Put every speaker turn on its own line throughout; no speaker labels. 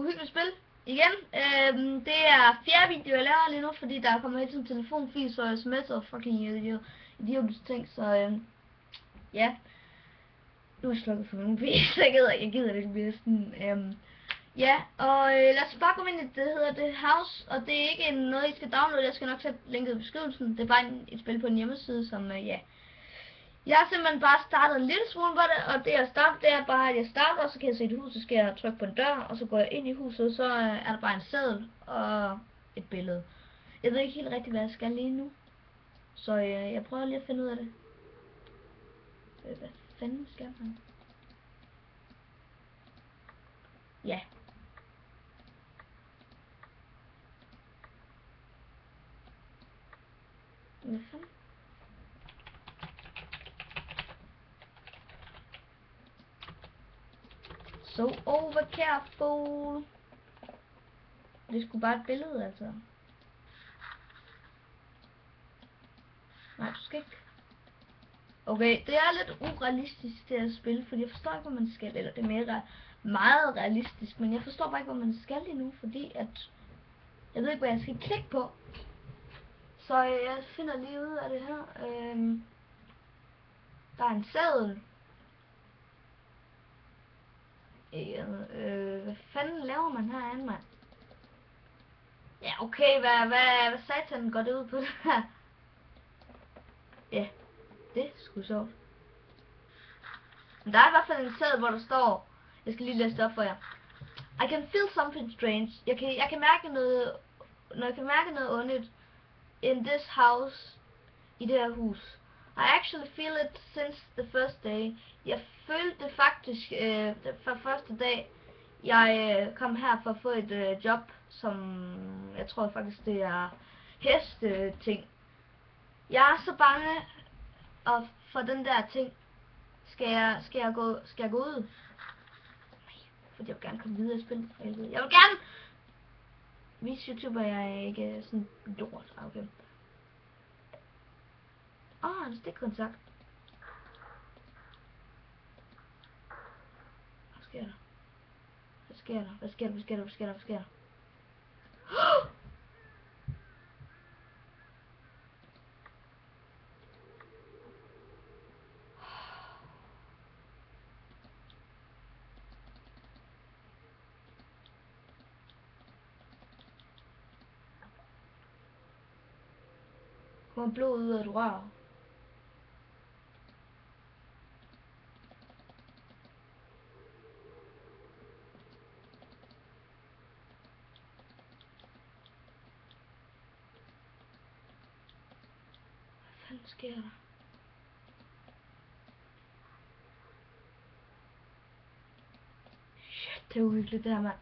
uhyggeligt spil. Igen, det er fjerde video, jeg laver lige nu, fordi der kommer hele tiden telefonfis og sms og fucking idiotiske ting, så ja. Nu er jeg slukket for min mobil, så jeg gider ikke blive sådan, ja, og lad os bare gå ind i det, hedder The House, og det er ikke noget, I skal downloade, jeg skal nok sætte linket i beskrivelsen, det er bare et spil på en hjemmeside, som, ja. Jeg har simpelthen bare startet en lille smule på det, og det jeg starter, det er bare, at jeg starter, og så kan jeg se et hus, så skal jeg trykke på en dør, og så går jeg ind i huset, og så er der bare en seddel og et billede. Jeg ved ikke helt rigtigt, hvad jeg skal lige nu, så jeg prøver lige at finde ud af det. Hvad fanden skal man? Ja. Hvad fanden? So over careful. Det skulle bare et billede, altså. Nej, du skal ikke. Okay, det er lidt urealistisk det at spille, fordi jeg forstår ikke, hvad man skal. Eller det er mere meget realistisk, men jeg forstår bare ikke, hvad man skal lige nu, fordi at jeg ved ikke, hvad jeg skal klikke på. Så jeg finder lige ud af det her. Der er en seddel. Hvad fanden laver man herinde, mand? Ja, okay, hvad satan går det ud på det her? Ja, det er sgu sjovt. Men der er i hvert fald en seddel, hvor der står, jeg skal lige læse det op for jer. I can feel something strange. Jeg kan mærke noget, når jeg kan mærke noget ondt in this house, i det her hus. I actually feel it since the first day. Jeg følte det faktisk fra første dag, jeg kom her for at få et job, som jeg tror faktisk det er hesteting. Jeg er så bange for den der ting. Skal jeg gå ud? Fordi jeg vil gerne komme videre i spillet. Jeg vil gerne vise YouTuber, jeg er ikke sådan lort. Okay. En stikkontakt. Hvad sker der? Hvad sker der? Hvad sker der? Hvad sker der? Hvad sker der? Hvad sker der? Kommer blod ud af et rør. Hvad fanden sker der? Shit, det er uhyggeligt det her, mand.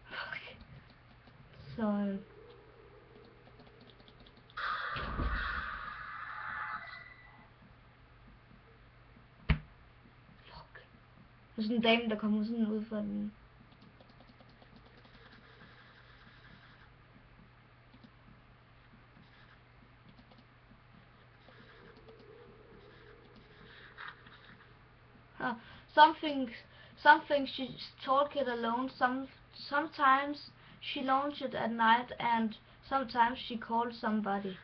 Fuck. Så fuck. Der er sådan en dame, der kommer sådan ud fra den. Something she talk it alone. Sometimes she launch it at night, and sometimes she calls somebody.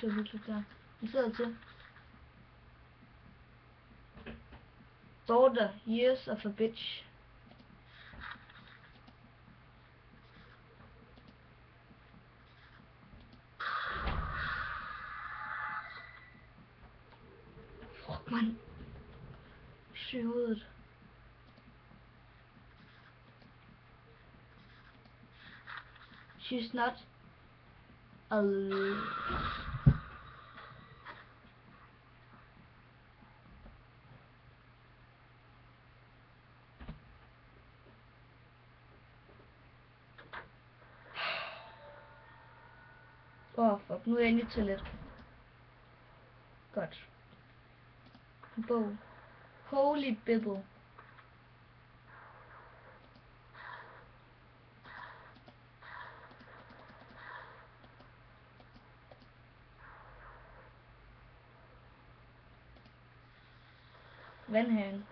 Det er virkelig der. Vi sidder til. Daughter, years of a bitch. Fuck, man. Syg hovedet. She's not alone. Fuck, nu er jeg inde i toilet. Godt. Bog. Holy Bible. Vandhanen.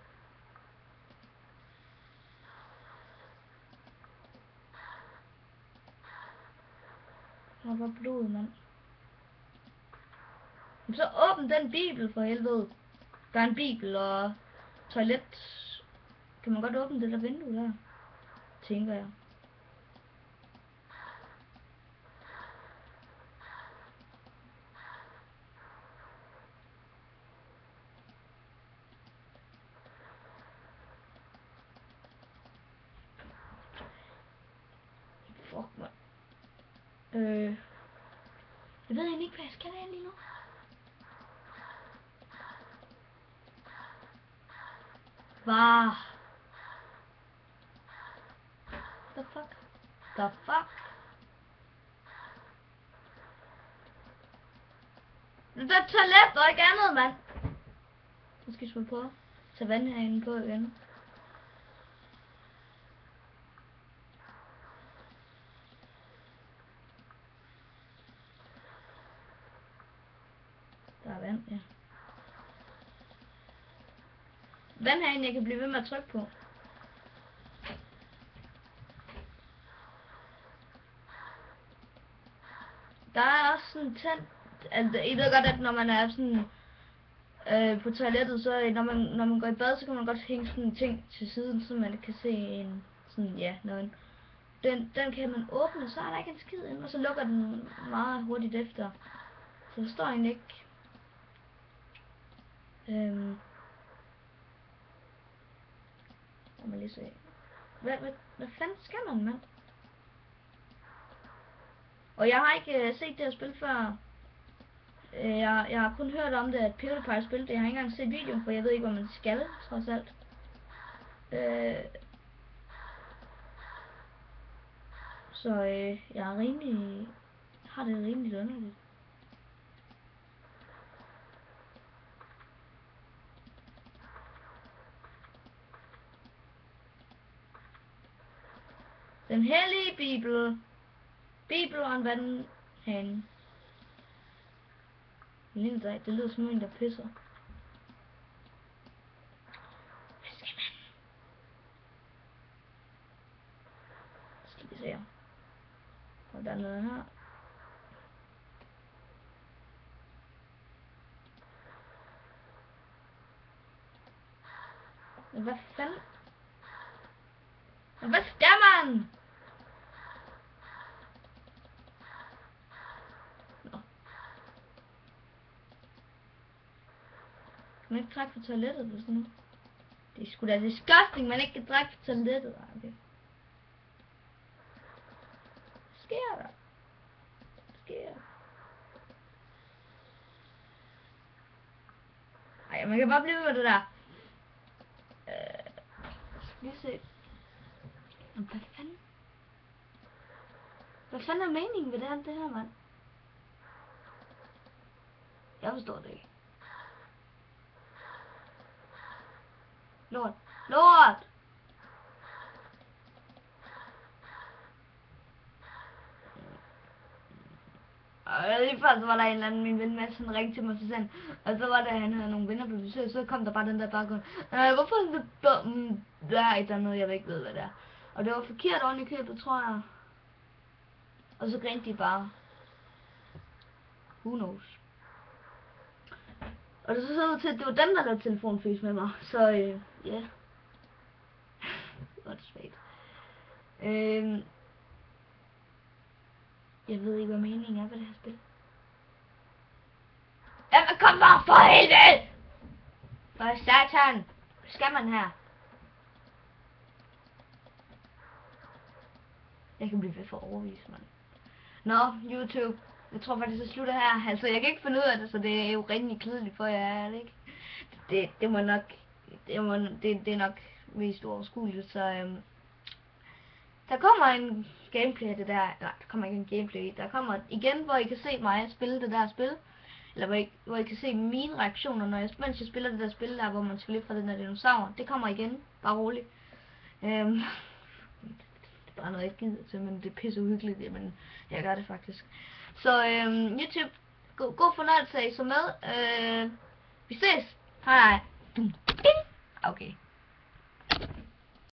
Der var blod, mand. Så åbn den bibel for helvede. Der er en bibel og toilet. Kan man godt åbne det der vindue der? Tænker jeg. Fuck, man. Jeg ved egentlig ikke, hvad jeg skal have lige nu. Hvad? The fuck? The fuck? Det er toilet og ikke andet, mand. Nu skal vi på. Tag vandhanen på igen. Der er vand, ja. Vandhanen, jeg kan blive ved med at trykke på. Der er også sådan tændt. Altså, I ved godt, at når man er sådan på toilettet, så når man går i bad, så kan man godt hænge sådan en ting til siden, så man kan se en sådan, ja, noget. Den kan man åbne, så er der ikke en skid ind, og så lukker den meget hurtigt efter. Så der står egentlig ikke. Lad mig lige se. Hvad fanden skal man, mand? Og jeg har ikke set det her spil før. Jeg har kun hørt om det, at PewDiePie spillede det. Jeg har ikke engang set videoen, for jeg ved ikke, hvad man skal, trods alt. Så jeg er rimelig... har det rimelig underligt. Den hellige bibel. Bibel og en vandhane. Det lyder som en, der pisser. Hvad skal man? Skal vi se her. Og der er noget her. Hvad fanden? Hvad skal man? Kan man ikke trække på toilettet eller sådan noget? Det er sgu da disgusting, man ikke kan trække på toilettet. Okay. Hvad sker der? Hvad sker der? Ej, man kan bare blive med det der. Lige se. Hvad fanden? Hvad fanden er meningen med det her, mand? Jeg forstår det ikke. Lort. Lort! Og lige før så var der en eller anden, min ven Mads, han ringte til mig til sådan, og så var der, han havde nogle venner på besøg, så kom der bare den der baggrund. Hvorfor er det der er ikke noget, jeg ikke ved, hvad det er. Og det var forkert oven i købet, tror jeg. Og så grinte de bare. Who knows? Og det så ud til, at det var dem, der lavede telefonfis med mig. Så ja. Det var det svagt. Jeg ved ikke, hvad meningen er ved det her spil. Jamen kom bare for helvede! For satan! Hvad skal man her? Jeg kan blive ved for overvist, mand. Nå, YouTube. Jeg tror faktisk, det slutter her. Altså, jeg kan ikke finde ud af det, så det er jo rigtig kedeligt for jer, er det ikke? Det må nok... Det er nok mest overskueligt, så... Der kommer en gameplay af det der... Nej, der kommer ikke en gameplay. Der kommer igen, hvor I kan se mig spille det der spil. Eller hvor I kan se mine reaktioner, mens jeg spiller det der spil der, hvor man spiller fra den der dinosaur. Det kommer igen. Bare roligt. Det er bare noget, jeg ikke gider til, men det er pisse uhyggeligt. Men jeg gør det faktisk. Så YouTube, god fornøjelse, at I så med. Vi ses. Hej. Okay.